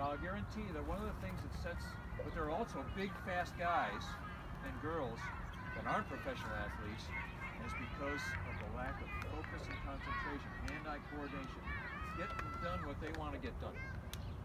Now I guarantee that one of the things that sets, but there are also big, fast guys and girls that aren't professional athletes, and it's because of the lack of focus and concentration, hand-eye coordination, get done what they want to get done.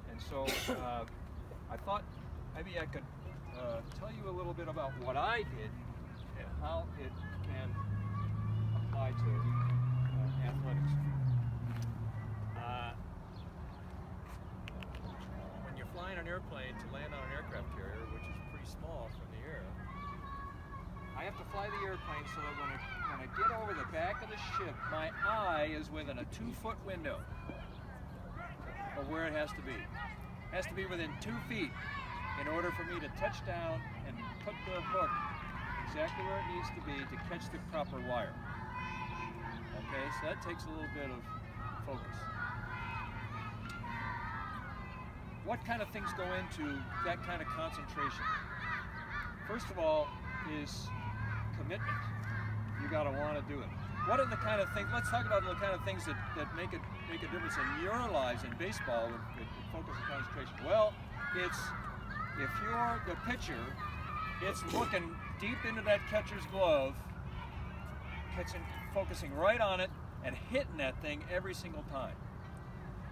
And so I thought maybe I could tell you a little bit about what I did and how it can apply to athletics. When you're flying an airplane to land on an aircraft carrier, which is pretty small from the air, I have to fly the airplane so that when I get over the back of the ship, my eye is within a 2-foot window of where it has to be. It has to be within 2 feet in order for me to touch down and put the hook exactly where it needs to be to catch the proper wire. Okay, so that takes a little bit of focus. What kind of things go into that kind of concentration? First of all is commitment. You gotta want to do it. What are the kind of things, let's talk about the kind of things that make a difference in your lives in baseball with focus and concentration. Well, it's, if you're the pitcher, it's looking deep into that catcher's glove, focusing right on it and hitting that thing every single time.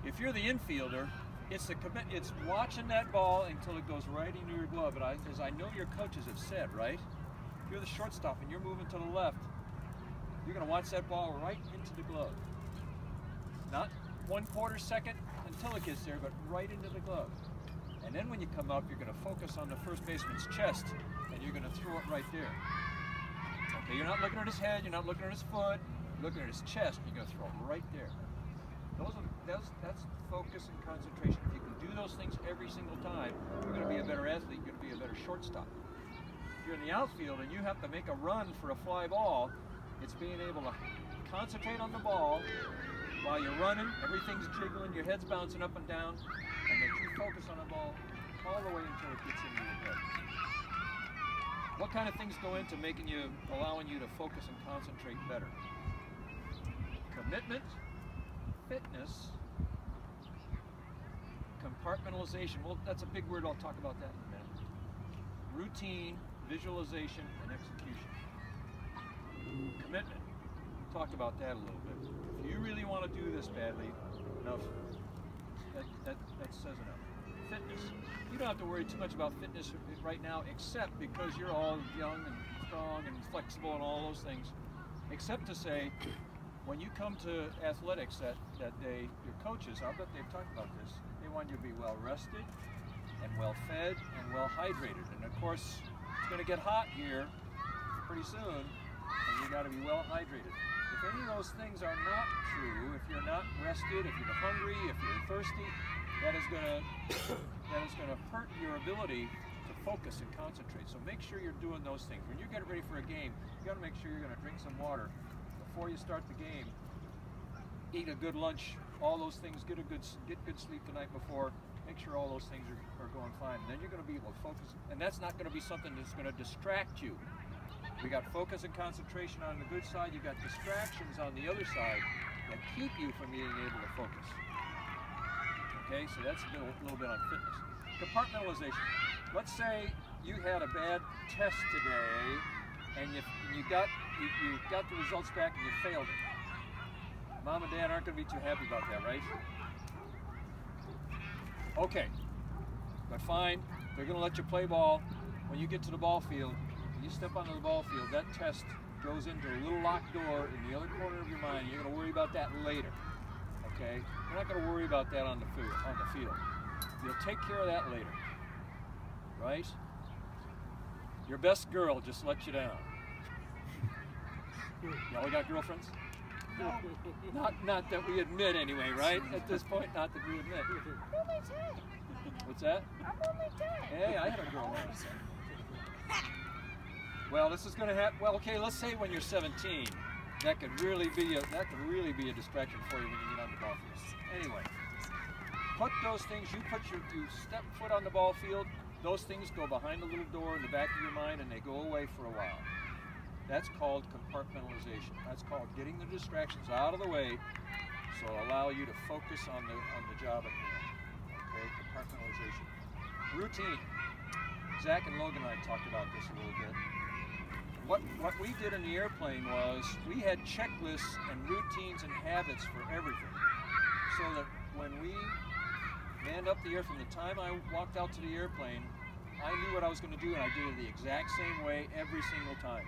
If you're the infielder, it's watching that ball until it goes right into your glove. But as I know your coaches have said, right? If you're the shortstop and you're moving to the left, you're going to watch that ball right into the glove. Not 1/4 second until it gets there, but right into the glove. And then when you come up, you're going to focus on the first baseman's chest, and you're going to throw it right there. Okay, you're not looking at his head, you're not looking at his foot, you're looking at his chest, you're going to throw it right there. That's focus and concentration. If you can do those things every single time, you're going to be a better athlete, you're going to be a better shortstop. If you're in the outfield and you have to make a run for a fly ball, it's being able to concentrate on the ball while you're running, everything's jiggling, your head's bouncing up and down, and that you focus on the ball all the way until it gets into your head. What kind of things go into allowing you to focus and concentrate better? Commitment, fitness, compartmentalization. Well, that's a big word. I'll talk about that in a minute. Routine, visualization, and execution. Commitment. Talked about that a little bit. If you really want to do this badly enough, that says enough. Fitness. You don't have to worry too much about fitness right now, except because you're all young and strong and flexible and all those things. Except to say, when you come to athletics that day, your coaches, I bet they've talked about this, they want you to be well rested and well fed and well hydrated. And of course, it's going to get hot here pretty soon, and you got to be well hydrated. If any of those things are not true, if you're not rested, if you're hungry, if you're thirsty, that is going to hurt your ability to focus and concentrate. So make sure you're doing those things. When you get ready for a game, you got to make sure you're going to drink some water before you start the game. Eat a good lunch. All those things. Get good sleep the night before. Make sure all those things are going fine. And then you're going to be able to focus. And that's not going to be something that's going to distract you. We got focus and concentration on the good side. You got distractions on the other side that keep you from being able to focus. Okay, so that's a little bit on fitness. Compartmentalization. Let's say you had a bad test today, and you got the results back and you failed it. Mom and Dad aren't going to be too happy about that, right? Okay, but fine. They're going to let you play ball. When you get to the ball field, when you step onto the ball field, that test goes into a little locked door in the other corner of your mind. You're going to worry about that later. Okay? You're not going to worry about that on the field. You'll take care of that later. Right? Your best girl just let you down. Y'all got girlfriends? No. Not that we admit anyway, right? At this point, not that we admit. I'm only 10. What's that? I'm only 10. Hey, I had a girl once. Well, this is going to happen. Well, okay, let's say when you're 17, that could really be a distraction for you when you get on the ball field. Anyway, put those things. You step foot on the ball field. Those things go behind the little door in the back of your mind, and they go away for a while. That's called compartmentalization. That's called getting the distractions out of the way, so allow you to focus on the job at hand. Okay, compartmentalization. Routine. Zach and Logan and I talked about this a little bit. What we did in the airplane was we had checklists and routines and habits for everything. So that when we manned up the air, from the time I walked out to the airplane, I knew what I was going to do, and I did it the exact same way every single time.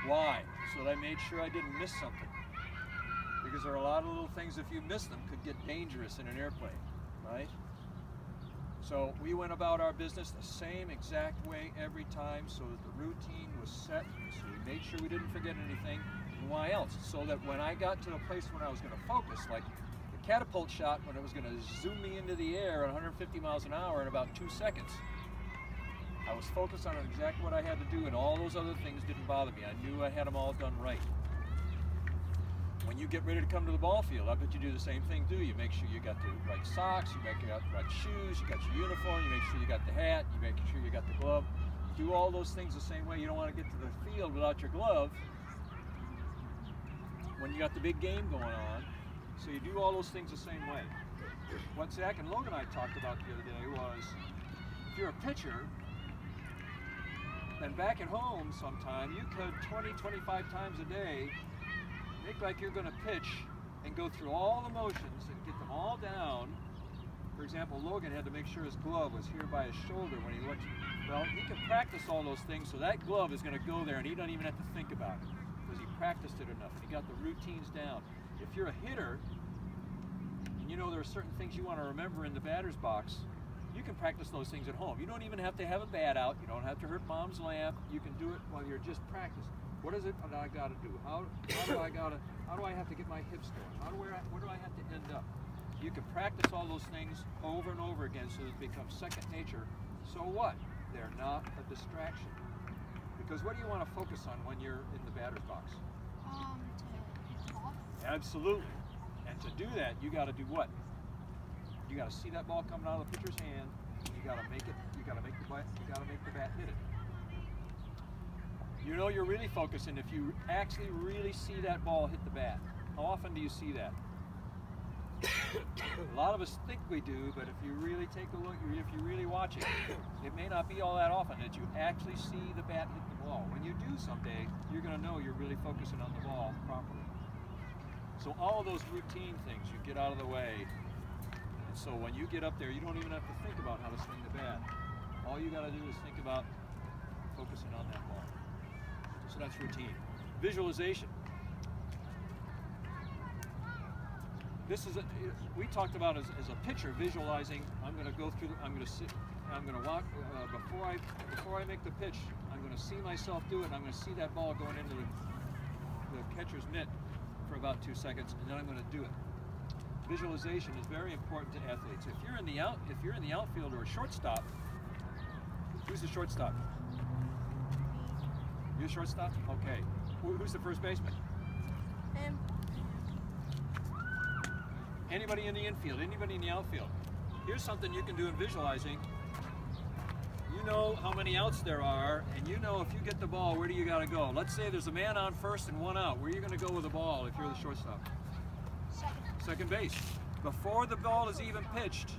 Why? So that I made sure I didn't miss something. Because there are a lot of little things, if you miss them, could get dangerous in an airplane, right? So we went about our business the same exact way every time, so that the routine was set, so we made sure we didn't forget anything. And why else? So that when I got to the place when I was going to focus, like the catapult shot, when it was going to zoom me into the air at 150 miles an hour in about 2 seconds, I was focused on exactly what I had to do, and all those other things didn't bother me. I knew I had them all done right. When you get ready to come to the ball field, I bet you do the same thing, do you? Make sure you got the right socks, you make sure you got the right shoes, you got your uniform, you make sure you got the hat, you make sure you got the glove. Do all those things the same way. You don't want to get to the field without your glove when you got the big game going on. So you do all those things the same way. What Zach and Logan and I talked about the other day was, if you're a pitcher, then back at home sometime, you could 20, 25 times a day make like you're going to pitch and go through all the motions and get them all down. For example, Logan had to make sure his glove was here by his shoulder when he looked. Well, he can practice all those things, so that glove is going to go there and he doesn't even have to think about it because he practiced it enough and he got the routines down. If you're a hitter and you know there are certain things you want to remember in the batter's box, you can practice those things at home. You don't even have to have a bat out. You don't have to hurt mom's lamp. You can do it while you're just practicing. What is it that I got to do? How do I have to get my hips going? Where do I have to end up? You can practice all those things over and over again so that it becomes second nature. So what? They're not a distraction. Because what do you want to focus on when you're in the batter's box? To hit the ball. Absolutely. And to do that, you got to do what? You got to see that ball coming out of the pitcher's hand. You got to make it. You got to make the bat. You got to make the bat hit it. You know you're really focusing if you actually really see that ball hit the bat. How often do you see that? A lot of us think we do, but if you really take a look, if you really watch it, it may not be all that often that you actually see the bat hit the ball. When you do someday, you're going to know you're really focusing on the ball properly. So all of those routine things, you get out of the way. And so when you get up there, you don't even have to think about how to swing the bat. All you got to do is think about focusing on that ball. So that's routine. Visualization. This is we talked about as a pitcher visualizing. I'm going to go through. I'm going to sit. I'm going to walk before I make the pitch. I'm going to see myself do it. And I'm going to see that ball going into the catcher's mitt for about 2 seconds, and then I'm going to do it. Visualization is very important to athletes. If you're in the outfield or a shortstop, who's the shortstop? You the shortstop? Okay. Who's the first baseman? Him. Anybody in the infield, anybody in the outfield. Here's something you can do in visualizing. You know how many outs there are, and you know if you get the ball, where do you got to go? Let's say there's a man on first and one out. Where are you going to go with the ball if you're the shortstop? Second base. Before the ball is even pitched,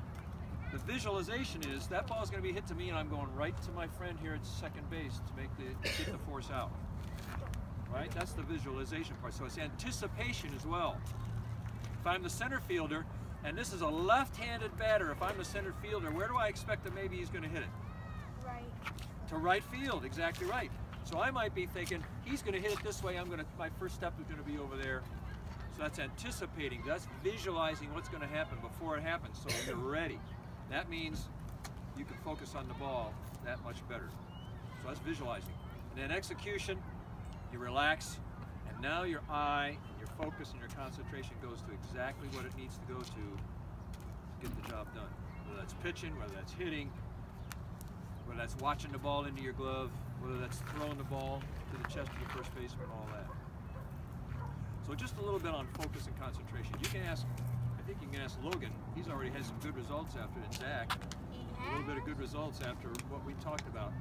the visualization is that ball is going to be hit to me, and I'm going right to my friend here at second base to get the force out. Right? That's the visualization part. So it's anticipation as well. If I'm the center fielder, and this is a left-handed batter, if I'm the center fielder, where do I expect that maybe he's going to hit it? Right. To right field, exactly right. So I might be thinking, he's going to hit it this way, my first step is going to be over there. So that's anticipating, that's visualizing what's going to happen before it happens, so you're ready. That means you can focus on the ball that much better. So that's visualizing. And then execution, you relax, and now your eye, and your focus, and your concentration goes to exactly what it needs to go to get the job done. Whether that's pitching, whether that's hitting, whether that's watching the ball into your glove, whether that's throwing the ball to the chest of the first baseman, all that. So just a little bit on focus and concentration. You can ask, I think you can ask Logan, he's already had some good results after it, and Zach, a little bit of good results after what we talked about.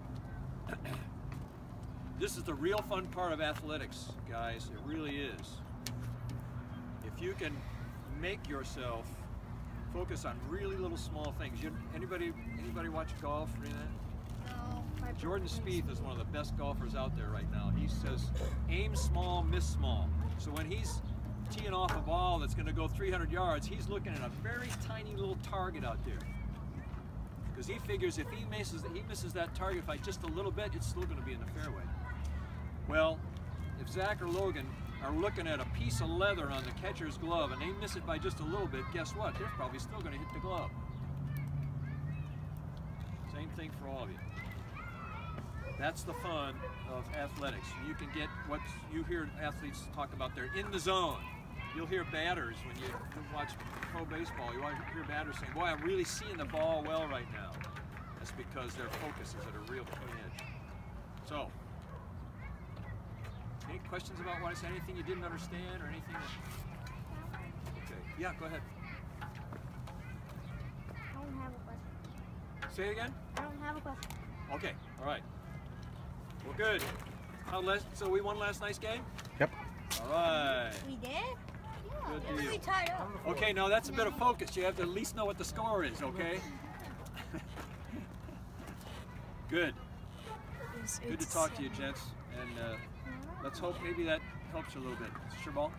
This is the real fun part of athletics, guys, it really is. If you can make yourself Focus on really little small things. Anybody watch golf or anything? No. My Jordan brother Spieth is one of the best golfers out there right now. He says, aim small, miss small. So when he's teeing off a ball that's going to go 300 yards, he's looking at a very tiny little target out there. Because he figures if he misses that target by just a little bit, it's still going to be in the fairway. Well, if Zach or Logan are looking at a piece of leather on the catcher's glove and they miss it by just a little bit, guess what? They're probably still going to hit the glove. Same thing for all of you. That's the fun of athletics. You can get what you hear athletes talk about, they're in the zone. You'll hear batters when you watch pro baseball, you hear batters saying, boy, I'm really seeing the ball well right now. That's because their focus is at a real keen edge. So, any questions about what I said? Anything you didn't understand or anything that... Okay, yeah, go ahead. I don't have a question. Say it again? I don't have a question. Okay, all right. Well, good. So we won last night's game? Yep. All right. We did? Yeah. Good We're deal. really tied up. Okay, now that's a bit of focus. You have to at least know what the score is, okay? Good. Good to talk to you, gents. And let's hope maybe that helps you a little bit. Sure, ball?